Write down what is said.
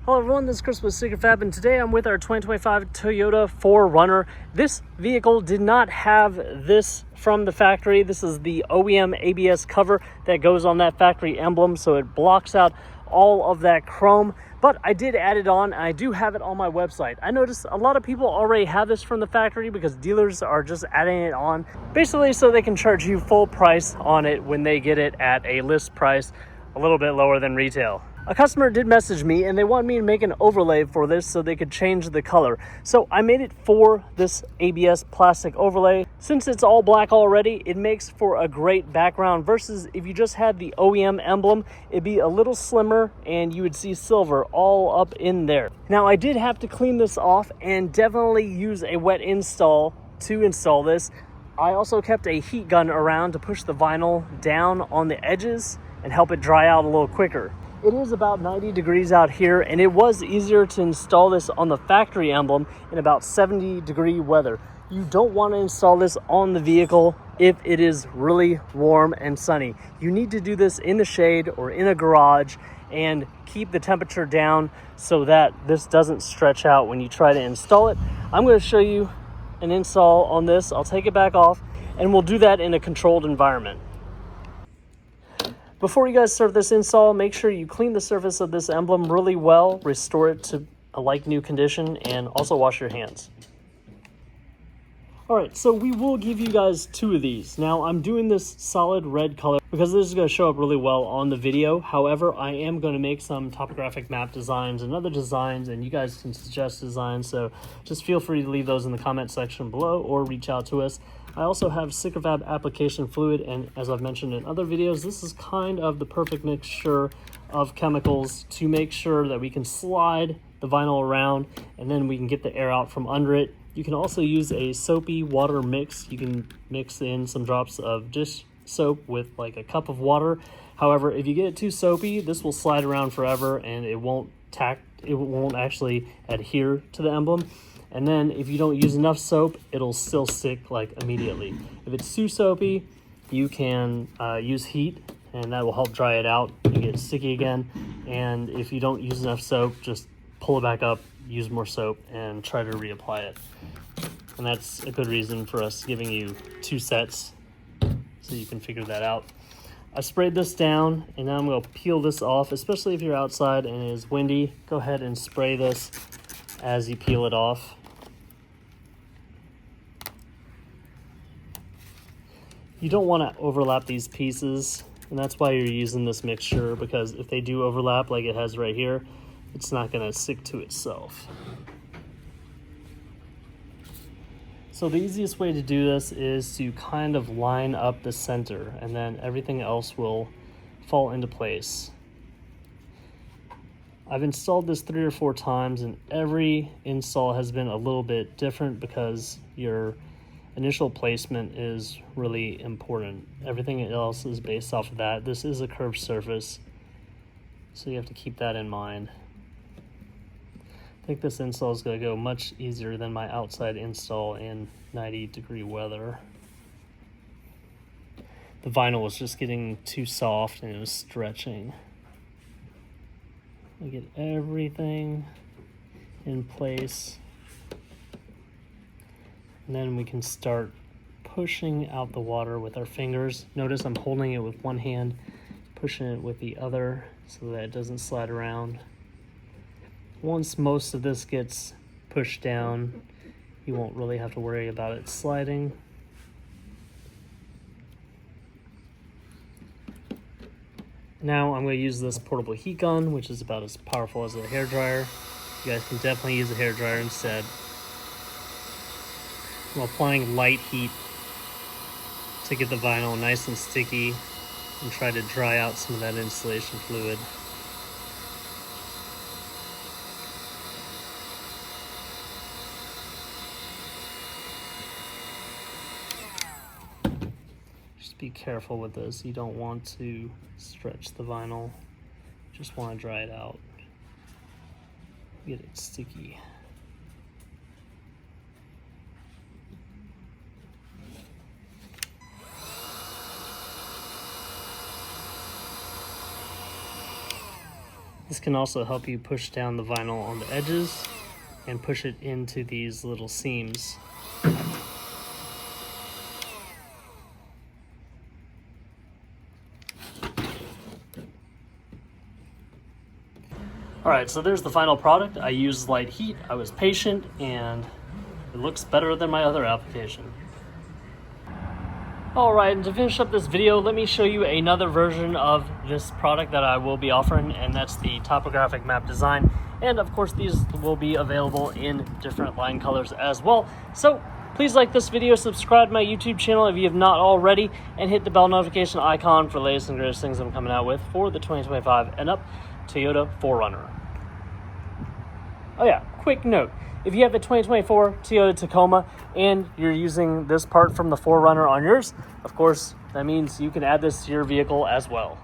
Hello everyone, this is Chris with Secret Fab, and today I'm with our 2025 Toyota 4Runner. This vehicle did not have this from the factory. This is the OEM ABS cover that goes on that factory emblem, so it blocks out all of that chrome. But I did add it on, and I do have it on my website. I noticed a lot of people already have this from the factory because dealers are just adding it on, basically so they can charge you full price on it when they get it at a list price a little bit lower than retail. A customer did message me and they wanted me to make an overlay for this so they could change the color. So I made it for this ABS plastic overlay. Since it's all black already, it makes for a great background versus if you just had the OEM emblem, it'd be a little slimmer and you would see silver all up in there. Now I did have to clean this off and definitely use a wet install to install this. I also kept a heat gun around to push the vinyl down on the edges and help it dry out a little quicker. It is about 90 degrees out here, and it was easier to install this on the factory emblem in about 70-degree weather. You don't want to install this on the vehicle if it is really warm and sunny. You need to do this in the shade or in a garage and keep the temperature down so that this doesn't stretch out when you try to install it. I'm going to show you an install on this. I'll take it back off, and we'll do that in a controlled environment. Before you guys start this install, make sure you clean the surface of this emblem really well, restore it to a like-new condition, and also wash your hands. Alright, so we will give you guys two of these. Now, I'm doing this solid red color because this is going to show up really well on the video. However, I am going to make some topographic map designs and other designs, and you guys can suggest designs, so just feel free to leave those in the comment section below or reach out to us. I also have Secret Fab application fluid, and as I've mentioned in other videos, this is kind of the perfect mixture of chemicals to make sure that we can slide the vinyl around and then we can get the air out from under it. You can also use a soapy water mix. You can mix in some drops of dish soap with like a cup of water. However, if you get it too soapy, this will slide around forever and it won't actually adhere to the emblem. And then if you don't use enough soap, it'll still stick like immediately. If it's too soapy, you can use heat and that will help dry it out and get sticky again. And if you don't use enough soap, just pull it back up, use more soap, and try to reapply it. And that's a good reason for us giving you two sets so you can figure that out. I sprayed this down and now I'm going to peel this off, especially if you're outside and it is windy. Go ahead and spray this as you peel it off. You don't want to overlap these pieces, and that's why you're using this mixture, because if they do overlap like it has right here, it's not going to stick to itself. So the easiest way to do this is to kind of line up the center, and then everything else will fall into place. I've installed this 3 or 4 times, and every install has been a little bit different because your initial placement is really important. Everything else is based off of that. This is a curved surface, so you have to keep that in mind. I think this install is going to go much easier than my outside install in 90-degree weather. The vinyl was just getting too soft and it was stretching. We get everything in place, and then we can start pushing out the water with our fingers. Notice I'm holding it with one hand, pushing it with the other so that it doesn't slide around. Once most of this gets pushed down, you won't really have to worry about it sliding. Now I'm going to use this portable heat gun, which is about as powerful as a hairdryer. You guys can definitely use a hairdryer instead. I'm applying light heat to get the vinyl nice and sticky and try to dry out some of that insulation fluid. Just be careful with this. You don't want to stretch the vinyl. You just want to dry it out. Get it sticky. This can also help you push down the vinyl on the edges and push it into these little seams. All right, so there's the final product. I used light heat, I was patient, and it looks better than my other application. All right, and to finish up this video, let me show you another version of this product that I will be offering, and that's the topographic map design. And of course, these will be available in different line colors as well. So please like this video, subscribe to my YouTube channel if you have not already, and hit the bell notification icon for the latest and greatest things I'm coming out with for the 2025 and up Toyota 4Runner. Oh yeah, quick note. If you have a 2024 Toyota Tacoma and you're using this part from the 4Runner on yours, of course, that means you can add this to your vehicle as well.